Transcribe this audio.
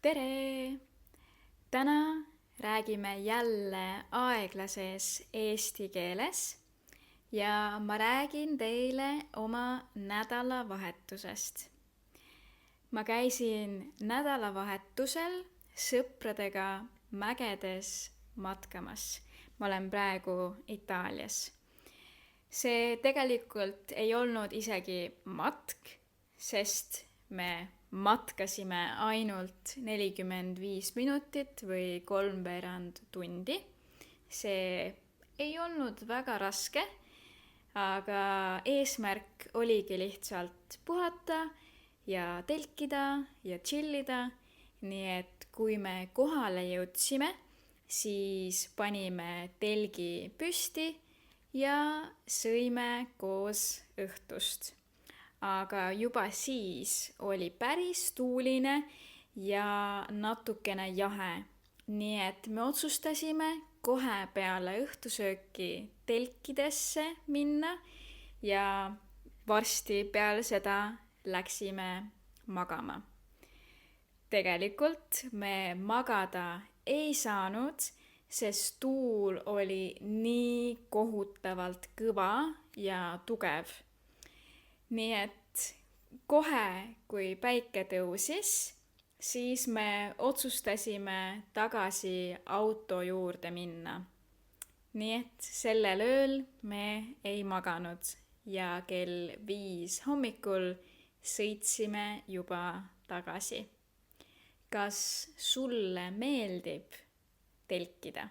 Tere! Täna räägime jälle aeglases eesti keeles ja ma räägin teile oma nädalavahetusest. Ma käisin nädalavahetusel sõpradega mägedes matkamas. Ma olen praegu Itaalias. See tegelikult ei olnud isegi matk, sest me matkasime ainult 45 minutit või 3/4 tundi. See ei olnud väga raske, aga eesmärk oligi lihtsalt puhata ja telkida ja chillida. Nii et kui me kohale jõudsime, siis panime telgi püsti ja sõime koos õhtust. Aga juba siis oli päris tuuline ja natukene jahe. Nii et me otsustasime kohe peale õhtusööki telkidesse minna ja varsti peale seda läksime magama. Tegelikult me magada ei saanud, sest tuul oli nii kohutavalt kõva ja tugev. Nii et kohe, kui päike tõusis, siis me otsustasime tagasi auto juurde minna. Nii et sellel ööl me ei maganud ja kell 5 hommikul sõitsime juba tagasi. Kas sulle meeldib telkida?